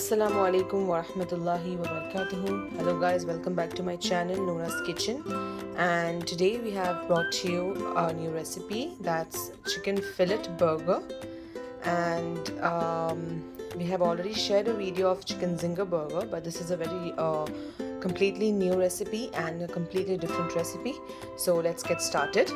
Assalamu alaikum wa rahmatullahi wa barakatuhu. Hello guys, welcome back to my channel Nora's Kitchen, and today we have brought to you a new recipe, that's chicken fillet burger. And we have already shared a video of chicken zinger burger, but this is a very completely new recipe and a completely different recipe. So let's get started.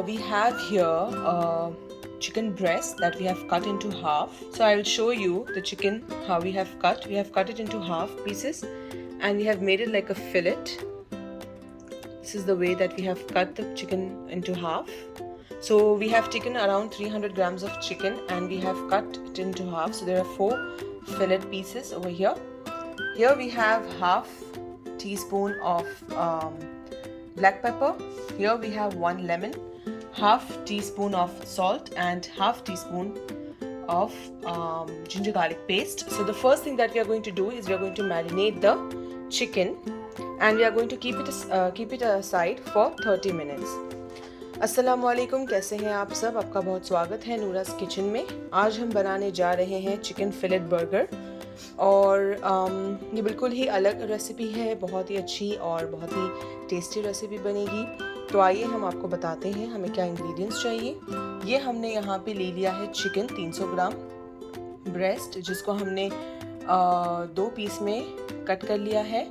We have here chicken breast that we have cut into half. So I'll show you the chicken how we have cut. We have cut it into half pieces and we have made it like a fillet. This is the way that we have cut the chicken into half. So we have taken around 300 grams of chicken and we have cut it into half. So there are 4 fillet pieces over here. Here we have half teaspoon of black pepper. Here we have 1 lemon, half teaspoon of salt and half teaspoon of ginger garlic paste. So the first thing that we are going to do is we are going to marinate the chicken and we are going to keep it aside for 30 minutes. अस्सलामु अलैकुम, कैसे हैं आप सब? आपका बहुत स्वागत है नूरास किचन में। आज हम बनाने जा रहे हैं चिकन फिलेट बर्गर और ये बिल्कुल ही अलग रेसिपी है, बहुत ही अच्छी और बहुत ही टेस्टी रेसिपी बनेगी। तो आइए हम आपको बताते हैं हमें क्या इंग्रेडिएंट्स चाहिए। ये हमने यहाँ पे ले लिया है चिकन 300 ग्राम ब्रेस्ट, जिसको हमने 2 पीस में कट कर लिया है।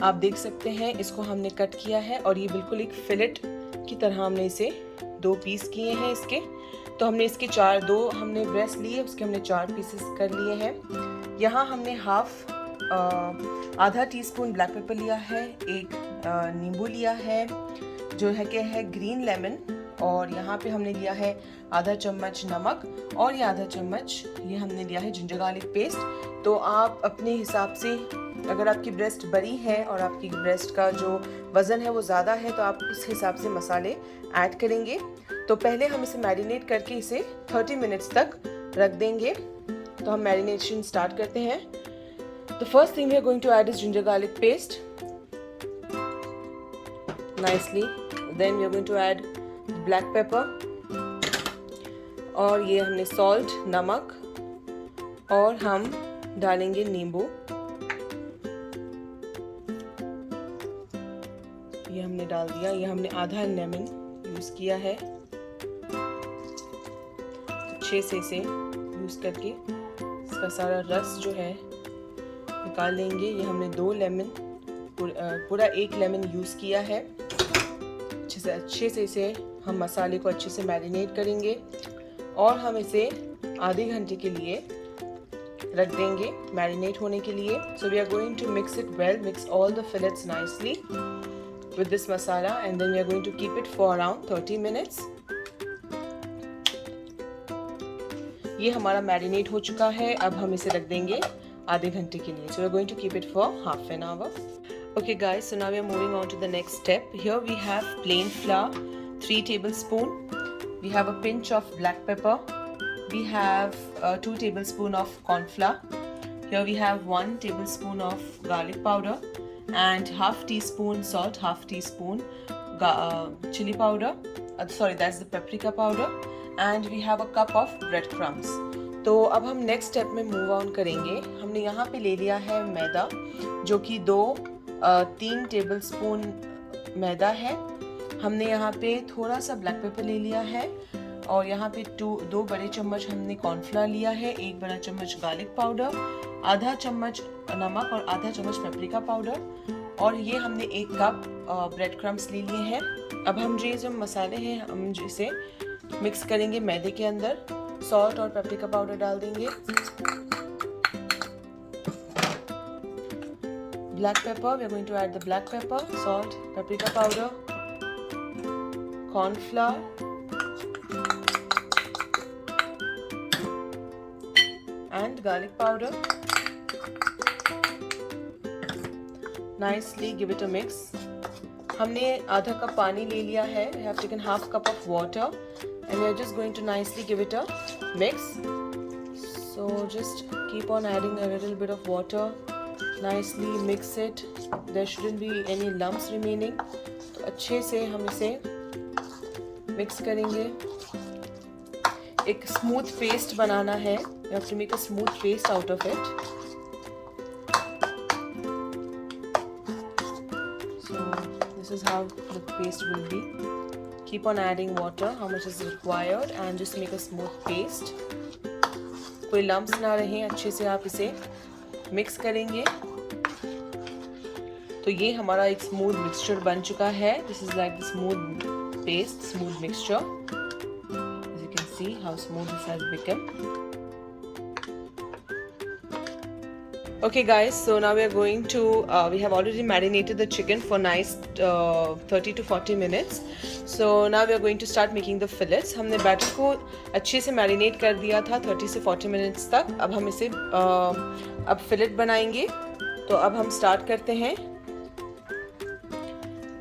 आप देख सकते हैं इसको हमने कट किया है और ये बिल्कुल एक फिलेट की तरह हमने इसे 2 पीस किए हैं इसके। तो हमने इसके 2 हमने ब्रेस्ट लिए, उसके हमने 4 पीसेस कर लिए हैं। यहाँ हमने आधा टीस्पून ब्लैक पेपर लिया है, एक नींबू लिया है जो है कि है ग्रीन लेमन, और यहाँ पे हमने लिया है आधा चम्मच नमक और ये आधा चम्मच ये हमने लिया है जिंजर गार्लिक पेस्ट। तो आप अपने हिसाब से, अगर आपकी ब्रेस्ट बड़ी है और आपकी ब्रेस्ट का जो वज़न है वो ज़्यादा है तो आप उस हिसाब से मसाले ऐड करेंगे। तो पहले हम इसे मैरिनेट करके इसे 30 मिनट्स तक रख देंगे। तो हम मैरिनेशन स्टार्ट करते हैं। The first thing we are going to add is ginger garlic paste nicely. Then we are going to add black pepper और ये हमने salt नमक और हम डालेंगे नींबू। ये हमने डाल दिया। ये हमने आधा लेमन यूज़ किया है, अच्छे से इसे यूज़ करके इसका सारा रस जो है निकाल लेंगे। ये हमने 2 लेमन पूरा 1 लेमन यूज़ किया है। अच्छे से इसे हम मसाले को अच्छे से मैरिनेट करेंगे और हम इसे आधे घंटे के लिए रख देंगे मैरिनेट होने के लिए। So we are going to mix it well, mix all the fillets nicely with this masala and then we are going to keep it for around 30 minutes. ये हमारा मैरिनेट हो चुका है, अब हम इसे रख देंगे आधे घंटे के लिए। So we are going to keep it for half an hour. Okay guys, so now we are moving on to the next step. Here we have plain flour, 3 tablespoons. We have a pinch of black pepper. We have 2 tablespoons of corn flour. Here we have 1 tablespoon of garlic powder and half teaspoon salt, half teaspoon chili powder. Sorry, that's the paprika powder. And we have a cup of breadcrumbs. तो अब हम next step में move on करेंगे। हमने यहाँ पे ले लिया है मैदा, जो कि 3 टेबलस्पून मैदा है। हमने यहाँ पे थोड़ा सा ब्लैक पेपर ले लिया है और यहाँ पे 2 बड़े चम्मच हमने कॉर्नफ्लावर लिया है, 1 बड़ा चम्मच गार्लिक पाउडर, आधा चम्मच नमक और आधा चम्मच पेपरिका पाउडर, और ये हमने 1 कप ब्रेड क्रम्स ले लिए हैं। अब हम जो मसाले हैं हम इसे मिक्स करेंगे मैदे के अंदर। सॉल्ट और पेपरिका पाउडर डाल देंगे, black pepper, we are going to add the black pepper, salt, paprika powder, corn flour, and garlic powder. Nicely give it a mix. हमने आधा कप पानी ले लिया है। We have taken half cup of water and we are just going to nicely give it a mix. So just keep on adding a little bit of water. Nicely mix it. There shouldn't be any lumps remaining. तो अच्छे से हम इसे mix करेंगे। एक smooth paste बनाना है You have to make a smooth paste out of it. So this is how the paste will be. Keep on adding water how much is required and just make a smooth paste. कोई lumps ना रहें, अच्छे से आप इसे mix करेंगे. तो ये हमारा एक स्मूथ मिक्सचर बन चुका है. This is like the smooth paste, smooth mixture. As you can see how smooth this has become. Okay guys, so now we are going to, we have already marinated the chicken for nice 30 to 40 minutes. So now we are going to start making the fillets. हमने batter को अच्छे से marinate कर दिया था 30 से 40 minutes तक. अब हम इसे अब फिलेट बनाएंगे. तो अब हम स्टार्ट करते हैं.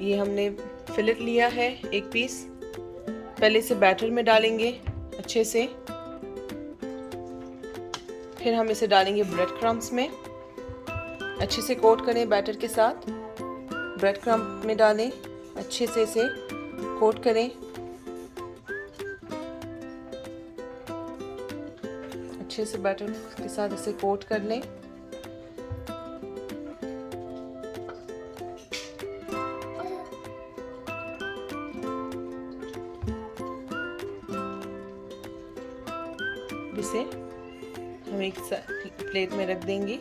ये हमने फिलेट लिया है एक पीस. पहले इसे बैटर में डालेंगे अच्छे से. फिर हम इसे डालेंगे ब्रेड क्रम्स में. अच्छे से कोट करें बैटर के साथ. ब्रेड क्रम्प में डालें, अच्छे से इसे कोट करें. अच्छे से बैटर के साथ इसे कोट कर लें. इसे हम एक प्लेट में रख देंगे.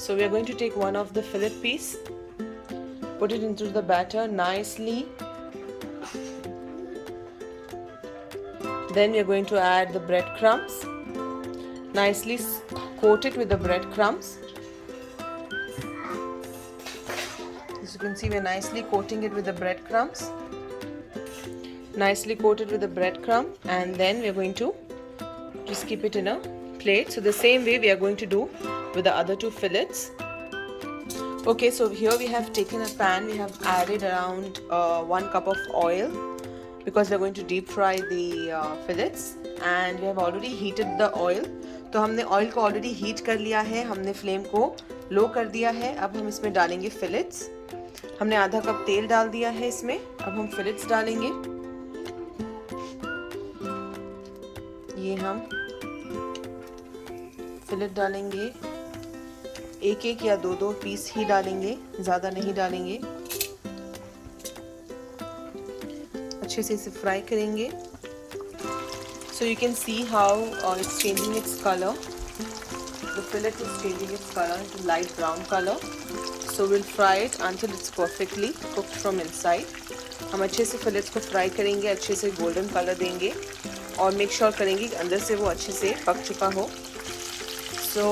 So we are going to take one of the fillet piece, put it into the batter nicely. Then we are going to add the bread crumbs. Nicely coat it with the bread crumbs. As you can see, we are nicely coating it with the bread crumbs. Nicely coated with the bread crumb, and then we are going to just keep it in a plate. So the same way we are going to do with the other two fillets. Okay, so here we have taken a pan. We have added around 1 cup of oil because we are going to deep fry the fillets, and we have already heated the oil. तो हमने oil को already heat कर लिया है. हमने flame को लो कर दिया है. अब हम इसमें डालेंगे फिलेट्स. हमने आधा कप तेल डाल दिया है इसमें. अब हम फिलेट्स डालेंगे. ये हम फिलेट डालेंगे. एक एक या दो दो पीस ही डालेंगे, ज़्यादा नहीं डालेंगे. अच्छे से इसे फ्राई करेंगे. So you can see how it's changing its colour. The fillet is changing its colour to light brown colour. So will fry it until it's perfectly cooked from inside. हम अच्छे से फिलेट्स को fry करेंगे, अच्छे से golden colour देंगे और make sure करेंगे कि अंदर से वो अच्छे से पक चुका हो. So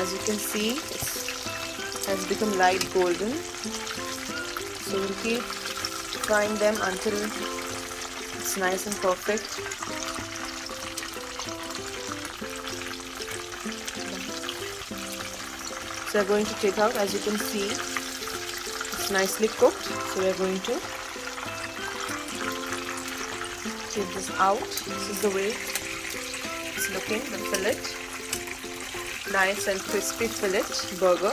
as you can see, it has become light golden. So we'll keep frying them until it's nice and perfect. So we're going to take out. As you can see, it's nicely cooked. So we're going to take this out. This is the way it's looking, the fillet. Nice and crispy fillet burger.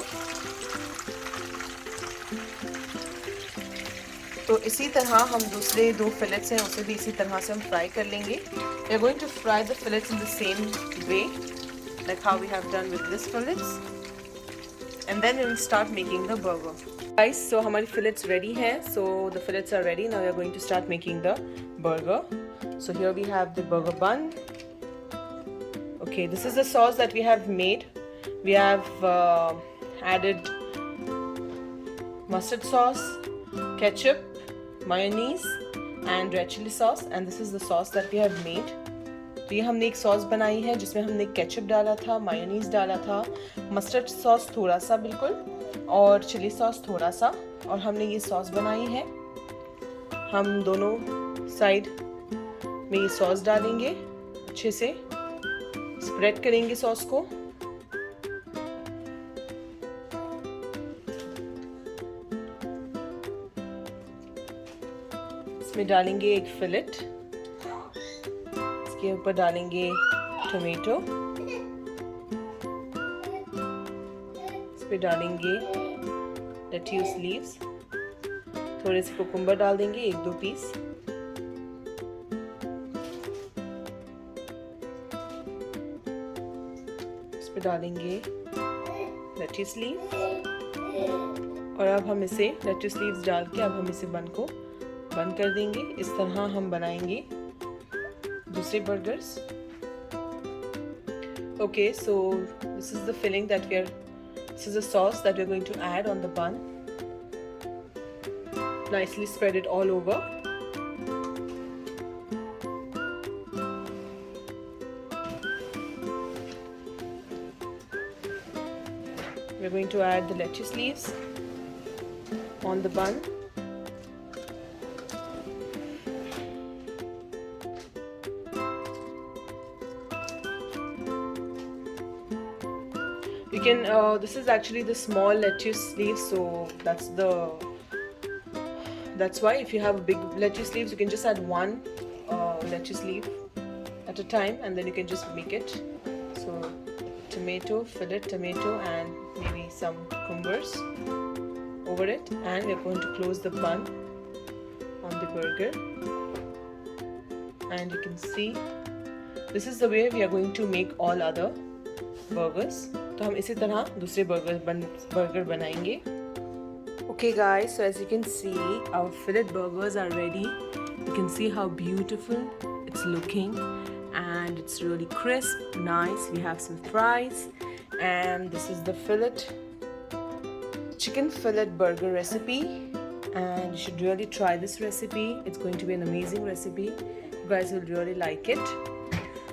तो इसी तरह हम दूसरे दो fillets हैं उसे भी इसी तरह से हम फ्राई कर लेंगे. We are going to fry the fillets in the same way like how we have done with this fillets, and then we will start making the burger. Guys, so हमारी fillets ready हैं. So the fillets are ready. Now we are going to start making the burger. So here we have the burger bun. Okay, this is the sauce that we have made. We have added mustard sauce, ketchup, mayonnaise and red chili sauce, and this is the sauce that we have made. तो ये हमने एक sauce बनाई है जिसमें हमने ketchup डाला था, मायोनीज डाला था, मस्टर्ड सॉस थोड़ा सा बिल्कुल और चिली सॉस थोड़ा सा, और हमने ये सॉस बनाई है. हम दोनों साइड में ये सॉस डालेंगे, अच्छे से स्प्रेड करेंगे सॉस को. इसमें डालेंगे एक फिलेट, इसके ऊपर डालेंगे टोमेटो, इस पे डालेंगे लेट्यूस लीव्स, थोड़े से कुकुम्बर डाल देंगे, एक दो पीस. डालेंगे लेट्यूस लीव, और अब हम इसे लेट्यूस लीव्स डाल के अब हम इसे बन कर देंगे। इस तरह हम बनाएंगे दूसरे burgers. Okay, so this is the filling that this is the sauce that we're going to add on the bun. Nicely spread it all over. We're going to add the lettuce leaves on the bun. You can this is actually the small lettuce leaves, so that's why if you have big lettuce leaves, you can just add one lettuce leaf at a time, and then you can just make it. So tomato, fillet tomato, and maybe some cucumbers over it, and we're going to close the bun on the burger. And you can see this is the way we are going to make all other burgers. तो हम इसी तरह दूसरे burger बनाएंगे. Okay guys, so as you can see, our fillet burgers are ready. You can see how beautiful it's looking, and it's really crisp, nice. We have some fries, and this is the chicken fillet burger recipe, and you should really try this recipe. It's going to be an amazing recipe. You guys will really like it.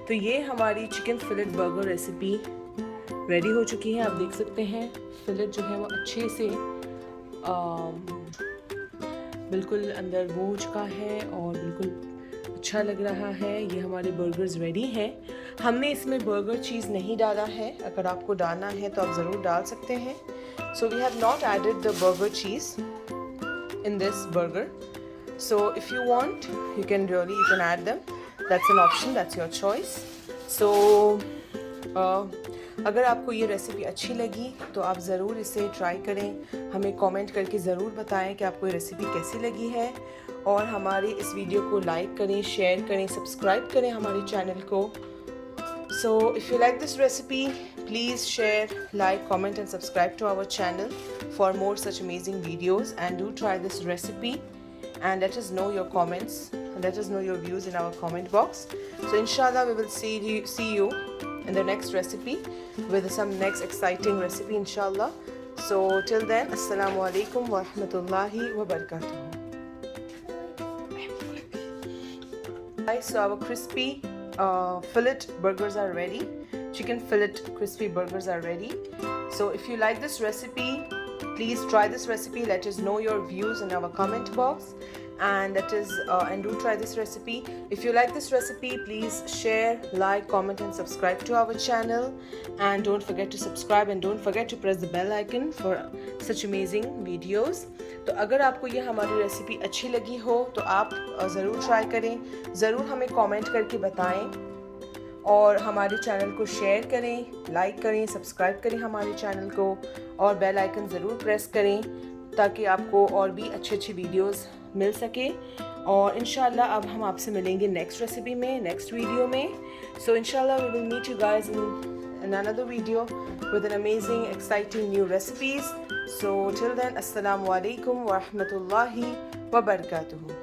तो ये हमारी chicken fillet burger recipe ready हो चुकी है. आप देख सकते हैं फिलेट जो है वो अच्छे से बिल्कुल अंदर वो हो चुका है और बिल्कुल अच्छा लग रहा है. ये हमारे बर्गर्स रेडी हैं. हमने इसमें बर्गर चीज़ नहीं डाला है. अगर आपको डालना है तो आप ज़रूर डाल सकते हैं. So we have not added the burger cheese in this burger. So if you want, you can add them. That's an option, that's your choice. So अगर आपको ये रेसिपी अच्छी लगी तो आप ज़रूर इसे ट्राई करें. हमें कमेंट करके ज़रूर बताएं कि आपको ये रेसिपी कैसी लगी है, और हमारे इस वीडियो को लाइक करें, शेयर करें, सब्सक्राइब करें हमारे चैनल को. So if you like this recipe, please share, like, comment and subscribe to our channel for more such amazing videos, and do try this recipe and let us know your comments and let us know your views in our comment box. So inshallah we will see you in the next recipe with some next exciting recipe inshallah. So till then, assalamu alaikum wa rahmatullahi wa barakatuh. Guys, so our crispy fillet burgers are ready. Chicken fillet crispy burgers are ready. So if you like this recipe, please try this recipe. Let us know your views in our comment box, and and do try this recipe. If you like this recipe, please share, like, comment and subscribe to our channel, and don't forget to subscribe and don't forget to press the bell icon for such amazing videos. तो अगर आपको ये हमारी recipe अच्छी लगी हो तो आप ज़रूर ट्राई करें, ज़रूर हमें कमेंट करके बताएं, और हमारे चैनल को शेयर करें, लाइक करें, सब्सक्राइब करें हमारे चैनल को, और बेल आइकन ज़रूर प्रेस करें ताकि आपको और भी अच्छी वीडियोस मिल सके. और इंशाल्लाह अब हम आपसे मिलेंगे नेक्स्ट रेसिपी में, नेक्स्ट वीडियो में. सो इंशाल्लाह we will meet you guys in another video with an amazing, exciting new recipes. So till then, assalamu alaikum wa rahmatullahi wa barakatuhu.